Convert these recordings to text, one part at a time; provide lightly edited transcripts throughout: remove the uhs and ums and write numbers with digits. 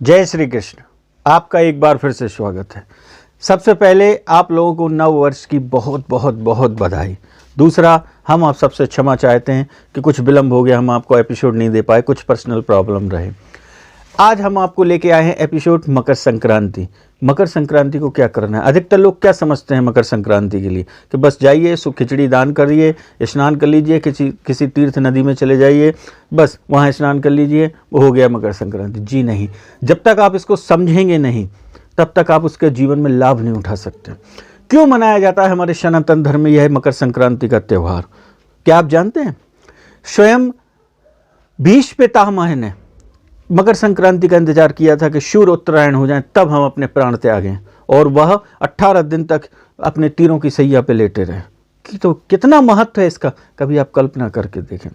जय श्री कृष्ण। आपका एक बार फिर से स्वागत है। सबसे पहले आप लोगों को नव वर्ष की बहुत बहुत बहुत बधाई। दूसरा, हम आप सबसे क्षमा चाहते हैं कि कुछ विलंब हो गया, हम आपको एपिसोड नहीं दे पाए, कुछ पर्सनल प्रॉब्लम रहे। आज हम आपको लेके आए हैं एपिसोड मकर संक्रांति। मकर संक्रांति को क्या करना है? अधिकतर लोग क्या समझते हैं मकर संक्रांति के लिए कि बस जाइए, खिचड़ी दान करिए, स्नान कर लीजिए, किसी तीर्थ नदी में चले जाइए, बस वहाँ स्नान कर लीजिए, वो हो गया मकर संक्रांति। जी नहीं, जब तक आप इसको समझेंगे नहीं तब तक आप उसके जीवन में लाभ नहीं उठा सकते। क्यों मनाया जाता है हमारे सनातन धर्म में यह मकर संक्रांति का त्यौहार? क्या आप जानते हैं? स्वयं भीष्म पितामह ने मकर संक्रांति का इंतजार किया था कि सूर्य उत्तरायण हो जाए तब हम अपने प्राण त्यागें, और वह 18 दिन तक अपने तीरों की सैया पे लेटे रहे। तो कितना महत्व है इसका, कभी आप कल्पना करके देखें।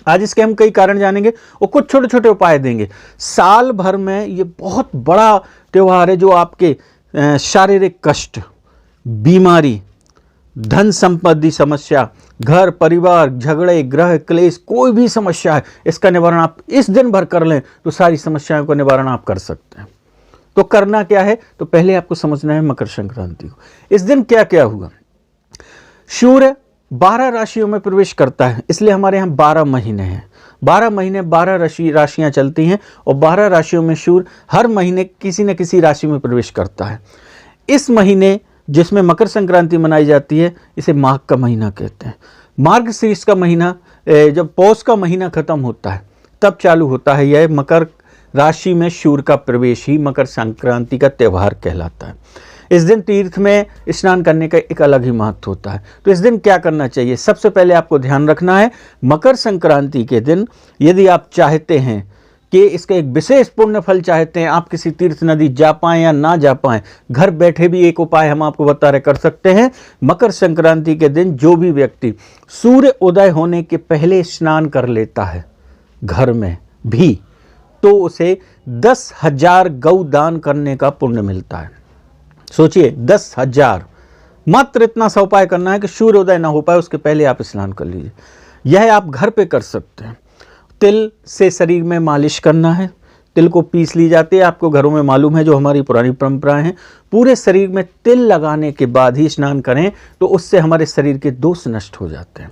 आज इसके हम कई कारण जानेंगे और कुछ छोटे छोटे उपाय देंगे। साल भर में ये बहुत बड़ा त्यौहार है जो आपके शारीरिक कष्ट, बीमारी, धन संपत्ति समस्या, घर परिवार, झगड़े, ग्रह क्लेश, कोई भी समस्या है, इसका निवारण आप इस दिन भर कर लें तो सारी समस्याओं का निवारण आप कर सकते हैं। तो करना क्या है? तो पहले आपको समझना है मकर संक्रांति को। इस दिन क्या क्या हुआ? सूर्य 12 राशियों में प्रवेश करता है, इसलिए हमारे यहाँ 12 महीने हैं। 12 महीने 12 राशियां चलती हैं और 12 राशियों में सूर्य हर महीने किसी न किसी राशि में प्रवेश करता है। इस महीने जिसमें मकर संक्रांति मनाई जाती है, इसे माघ का महीना कहते हैं। मार्गशीर्ष का महीना, जब पौष का महीना खत्म होता है तब चालू होता है यह मकर राशि में सूर्य का प्रवेश ही मकर संक्रांति का त्यौहार कहलाता है। इस दिन तीर्थ में स्नान करने का एक अलग ही महत्व होता है। तो इस दिन क्या करना चाहिए? सबसे पहले आपको ध्यान रखना है, मकर संक्रांति के दिन यदि आप चाहते हैं कि इसका एक विशेष पुण्य फल चाहते हैं, आप किसी तीर्थ नदी जा पाएं या ना जा पाएं, घर बैठे भी एक उपाय हम आपको बता रहे कर सकते हैं। मकर संक्रांति के दिन जो भी व्यक्ति सूर्य उदय होने के पहले स्नान कर लेता है घर में भी, तो उसे 10,000 गौ दान करने का पुण्य मिलता है। सोचिए, 10,000। मात्र इतना सा उपाय करना है कि सूर्योदय ना हो पाए उसके पहले आप स्नान कर लीजिए। यह आप घर पे कर सकते हैं। तिल से शरीर में मालिश करना है। तिल को पीस ली जाती है, आपको घरों में मालूम है, जो हमारी पुरानी परंपराएं हैं। पूरे शरीर में तिल लगाने के बाद ही स्नान करें तो उससे हमारे शरीर के दोष नष्ट हो जाते हैं।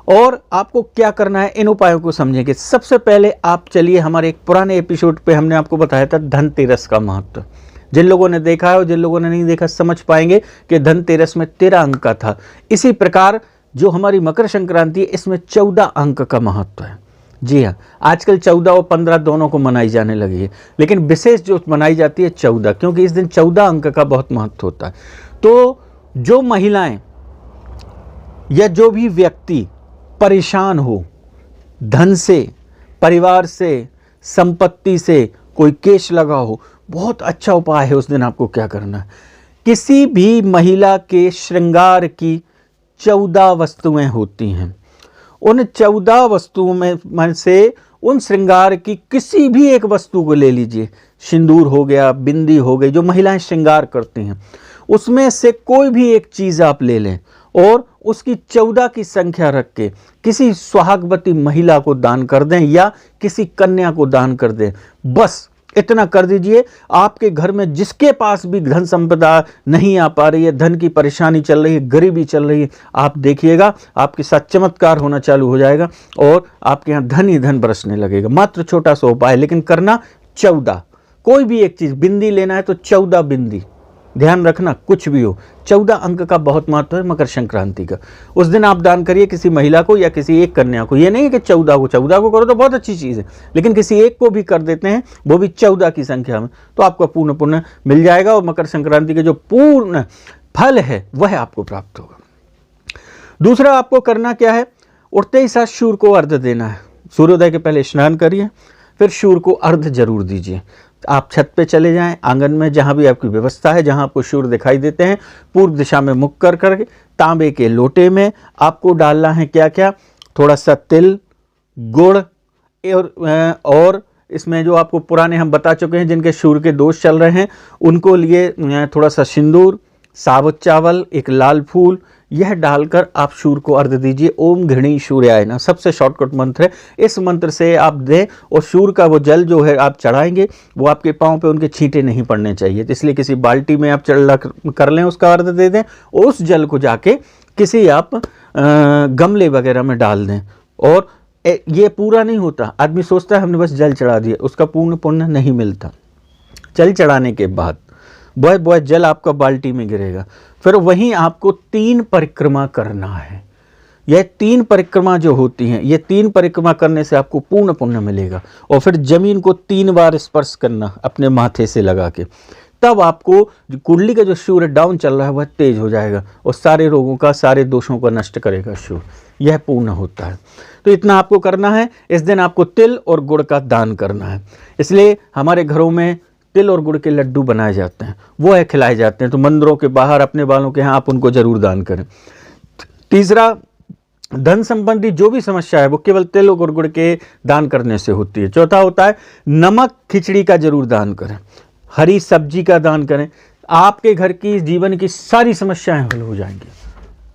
और आपको क्या करना है, इन उपायों को समझेंगे। सबसे पहले आप चलिए, हमारे एक पुराने एपिसोड पे हमने आपको बताया था धनतेरस का महत्व। जिन लोगों ने देखा है और जिन लोगों ने नहीं देखा समझ पाएंगे कि धनतेरस में 13 अंक का था। इसी प्रकार जो हमारी मकर संक्रांति है, इसमें 14 अंक का महत्व है। जी हाँ, आजकल 14 और 15 दोनों को मनाई जाने लगी है, लेकिन विशेष जो मनाई जाती है 14, क्योंकि इस दिन 14 अंक का बहुत महत्व होता है। तो जो महिलाएं या जो भी व्यक्ति परेशान हो, धन से, परिवार से, संपत्ति से, कोई केस लगा हो, बहुत अच्छा उपाय है। उस दिन आपको क्या करना है, किसी भी महिला के श्रृंगार की 14 वस्तुएं होती हैं, उन 14 वस्तुओं में से उन श्रृंगार की किसी भी एक वस्तु को ले लीजिए। सिंदूर हो गया, बिंदी हो गई, जो महिलाएं श्रृंगार करती हैं, उसमें से कोई भी एक चीज़ आप ले लें और उसकी 14 की संख्या रख के किसी सुहागवती महिला को दान कर दें या किसी कन्या को दान कर दें। बस इतना कर दीजिए। आपके घर में जिसके पास भी धन संपदा नहीं आ पा रही है, धन की परेशानी चल रही है, गरीबी चल रही है, आप देखिएगा आपके साथ चमत्कार होना चालू हो जाएगा और आपके यहाँ धन ही धन बरसने लगेगा। मात्र छोटा सा उपाय, लेकिन करना 14। कोई भी एक चीज़, बिंदी लेना है तो 14 बिंदी, ध्यान रखना, कुछ भी हो। 14 अंक का बहुत महत्व है मकर संक्रांति का। उस दिन आप दान करिए किसी महिला को या किसी एक कन्या को। ये नहीं है कि 14 को करो तो बहुत अच्छी चीज़ है, लेकिन किसी एक को भी कर देते हैं, वो भी 14 की संख्या में, तो आपको पूर्ण पुण्य मिल जाएगा और मकर संक्रांति के जो पूर्ण फल है वह आपको प्राप्त होगा। दूसरा आपको करना क्या है, उठते ही साथ सूर्य को अर्घ्य देना है। सूर्योदय के पहले स्नान करिए, फिर सूर्य को अर्घ्य जरूर दीजिए। आप छत पे चले जाएं, आंगन में, जहाँ भी आपकी व्यवस्था है, जहाँ आपको सूर्य दिखाई देते हैं, पूर्व दिशा में मुख कर करके तांबे के लोटे में आपको डालना है क्या क्या, थोड़ा सा तिल, गुड़ और इसमें जो आपको पुराने हम बता चुके हैं जिनके सूर्य के दोष चल रहे हैं, उनको लिए थोड़ा सा सिंदूर, साबुत चावल, एक लाल फूल, यह डालकर आप सूर्य को अर्घ दीजिए। ओम घृणी सूर्याय नमः सबसे शॉर्टकट मंत्र है, इस मंत्र से आप दें और सूर्य का वो जल जो है आप चढ़ाएंगे, वो आपके पाँव पे उनके छींटे नहीं पड़ने चाहिए। तो इसलिए किसी बाल्टी में आप चढ़ कर लें, उसका अर्घ दे दें, उस जल को जाके किसी आप गमले वगैरह में डाल दें। और ये पूरा नहीं होता, आदमी सोचता है हमने बस जल चढ़ा दिया, उसका पूर्ण पुण्य नहीं मिलता। जल चढ़ाने के बाद बहुत जल आपका बाल्टी में गिरेगा, फिर वहीं आपको 3 परिक्रमा करना है। यह 3 परिक्रमा जो होती हैं, ये 3 परिक्रमा करने से आपको पूर्ण पुण्य मिलेगा। और फिर जमीन को 3 बार स्पर्श करना अपने माथे से लगा के, तब आपको कुंडली का जो सूर्य डाउन चल रहा है वह तेज हो जाएगा और सारे रोगों का, सारे दोषों को नष्ट करेगा सूर्य। यह पूर्ण होता है। तो इतना आपको करना है। इस दिन आपको तिल और गुड़ का दान करना है। इसलिए हमारे घरों में तिल और गुड़ के लड्डू बनाए जाते हैं, वो है खिलाए जाते हैं। तो मंदिरों के बाहर अपने वालों के यहाँ आप उनको जरूर दान करें। तीसरा, धन संबंधी जो भी समस्या है वो केवल तिल और गुड़ के दान करने से होती है। चौथा होता है नमक खिचड़ी का जरूर दान करें, हरी सब्जी का दान करें। आपके घर की जीवन की सारी समस्याएं हल हो जाएंगी।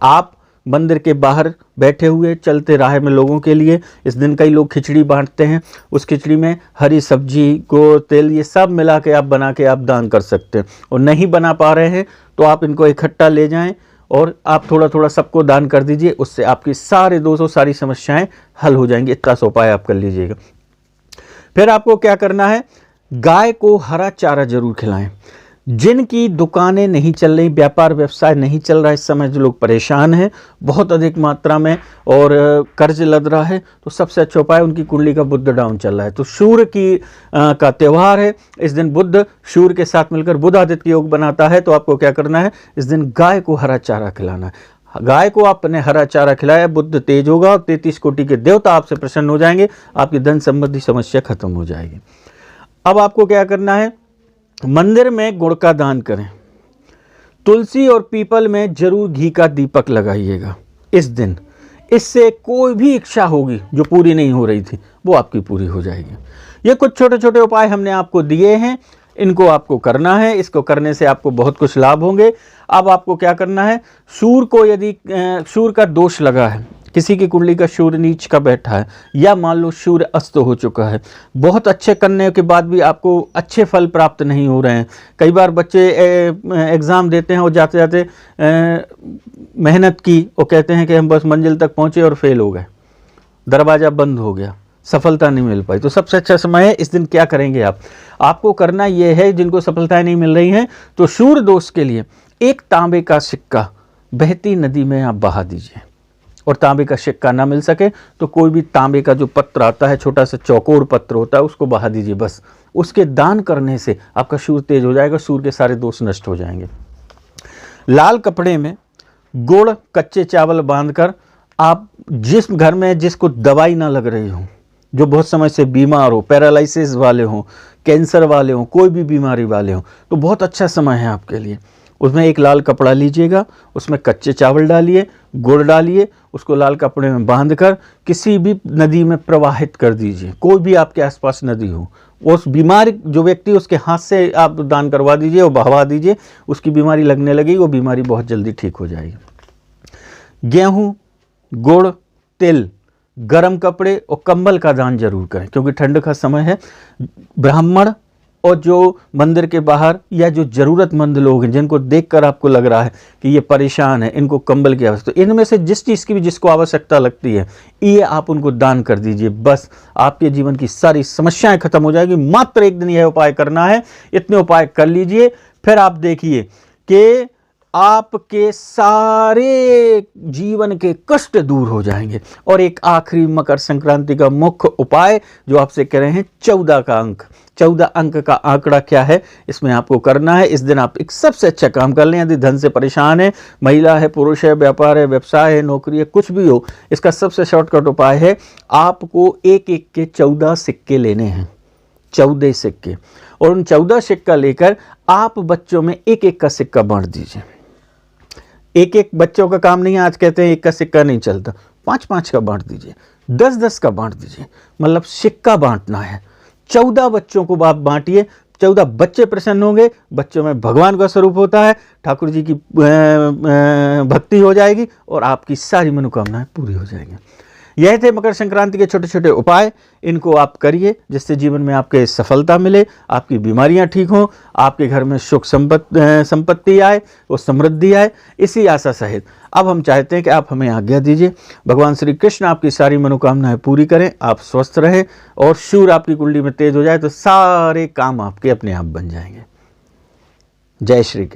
आप मंदिर के बाहर बैठे हुए चलते राह में लोगों के लिए इस दिन कई लोग खिचड़ी बांटते हैं, उस खिचड़ी में हरी सब्जी, गुड़, तेल, ये सब मिला के आप बना के आप दान कर सकते हैं। और नहीं बना पा रहे हैं तो आप इनको इकट्ठा ले जाएं और आप थोड़ा थोड़ा सबको दान कर दीजिए। उससे आपकी सारे दोषों, सारी समस्याएं हल हो जाएंगी। इतना सा उपाय आप कर लीजिएगा। फिर आपको क्या करना है, गाय को हरा चारा जरूर खिलाएं। जिनकी दुकानें नहीं चल रही, व्यापार व्यवसाय नहीं चल रहा, इस समय जो लोग परेशान हैं बहुत अधिक मात्रा में और कर्ज लद रहा है, तो सबसे अच्छा उपाय, उनकी कुंडली का बुध डाउन चल रहा है तो सूर्य की का त्यौहार है। इस दिन बुध सूर्य के साथ मिलकर बुध आदित्य योग बनाता है। तो आपको क्या करना है, इस दिन गाय को हरा चारा खिलाना है। गाय को आपने हरा चारा खिलाया, बुध तेज होगा और 33 कोटि के देवता आपसे प्रसन्न हो जाएंगे, आपकी धन संबंधी समस्या खत्म हो जाएगी। अब आपको क्या करना है, मंदिर में गुड़ का दान करें। तुलसी और पीपल में जरूर घी का दीपक लगाइएगा इस दिन। इससे कोई भी इच्छा होगी जो पूरी नहीं हो रही थी वो आपकी पूरी हो जाएगी। ये कुछ छोटे छोटे उपाय हमने आपको दिए हैं, इनको आपको करना है। इसको करने से आपको बहुत कुछ लाभ होंगे। अब आपको क्या करना है, सूर्य को यदि सूर्य का दोष लगा है, किसी की कुंडली का सूर्य नीच का बैठा है, या मान लो सूर्य अस्त हो चुका है, बहुत अच्छे करने के बाद भी आपको अच्छे फल प्राप्त नहीं हो रहे हैं। कई बार बच्चे एग्ज़ाम देते हैं और जाते जाते मेहनत की और कहते हैं कि हम बस मंजिल तक पहुँचे और फेल हो गए, दरवाज़ा बंद हो गया, सफलता नहीं मिल पाई। तो सबसे अच्छा समय है, इस दिन क्या करेंगे आपको करना यह है, जिनको सफलताएं नहीं मिल रही हैं तो सूर्य दोष के लिए एक तांबे का सिक्का बहती नदी में आप बहा दीजिए। और तांबे का सिक्का ना मिल सके तो कोई भी तांबे का जो पत्र आता है, छोटा सा चौकोर पत्र होता है, उसको बहा दीजिए। बस उसके दान करने से आपका सूर्य तेज हो जाएगा, सूर्य के सारे दोष नष्ट हो जाएंगे। लाल कपड़े में गुड़, कच्चे चावल बांधकर आप जिस घर में जिसको दवाई ना लग रही हो, जो बहुत समय से बीमार हो, पैरालिसिस वाले हों, कैंसर वाले हों, कोई भी बीमारी वाले हों, तो बहुत अच्छा समय है आपके लिए। उसमें एक लाल कपड़ा लीजिएगा, उसमें कच्चे चावल डालिए, गुड़ डालिए, उसको लाल कपड़े में बांधकर किसी भी नदी में प्रवाहित कर दीजिए। कोई भी आपके आसपास नदी हो, उस बीमार जो व्यक्ति उसके हाथ से आप दान करवा दीजिए और बहवा दीजिए, उसकी बीमारी लगने लगेगी, वो बीमारी बहुत जल्दी ठीक हो जाएगी। गेहूँ, गुड़, तिल, गर्म कपड़े और कंबल का दान जरूर करें, क्योंकि ठंड का समय है। ब्राह्मण और जो मंदिर के बाहर या जो ज़रूरतमंद लोग हैं, जिनको देखकर आपको लग रहा है कि ये परेशान है, इनको कंबल की आवश्यकता, तो इनमें से जिस चीज़ की भी जिसको आवश्यकता लगती है, ये आप उनको दान कर दीजिए। बस आपके जीवन की सारी समस्याएं खत्म हो जाएगी। मात्र एक दिन यह उपाय करना है, इतने उपाय कर लीजिए, फिर आप देखिए कि आपके सारे जीवन के कष्ट दूर हो जाएंगे। और एक आखिरी मकर संक्रांति का मुख्य उपाय जो आपसे कह रहे हैं, 14 का अंक, 14 अंक का आंकड़ा क्या है, इसमें आपको करना है। इस दिन आप एक सबसे अच्छा काम कर लें। यदि धन से परेशान है, महिला है, पुरुष है, व्यापार है, व्यवसाय है, नौकरी है, कुछ भी हो, इसका सबसे शॉर्टकट उपाय है, आपको एक एक के 14 सिक्के लेने हैं, 14 सिक्के, और उन 14 सिक्का लेकर आप बच्चों में एक एक का सिक्का बांट दीजिए। एक एक बच्चों का काम नहीं है, आज कहते हैं एक का सिक्का नहीं चलता, 5-5 का बांट दीजिए, 10-10 का बांट दीजिए, मतलब सिक्का बांटना है। 14 बच्चों को आप बांटिए, 14 बच्चे प्रसन्न होंगे, बच्चों में भगवान का स्वरूप होता है, ठाकुर जी की भक्ति हो जाएगी और आपकी सारी मनोकामनाएं पूरी हो जाएंगी। यह थे मकर संक्रांति के छोटे छोटे उपाय, इनको आप करिए जिससे जीवन में आपके सफलता मिले, आपकी बीमारियां ठीक हों, आपके घर में सुख संपत्ति आए, वो समृद्धि आए, इसी आशा सहित अब हम चाहते हैं कि आप हमें आज्ञा दीजिए। भगवान श्री कृष्ण आपकी सारी मनोकामनाएं पूरी करें, आप स्वस्थ रहें और शूर आपकी कुंडली में तेज हो जाए तो सारे काम आपके अपने आप बन जाएंगे। जय श्री कृष्ण।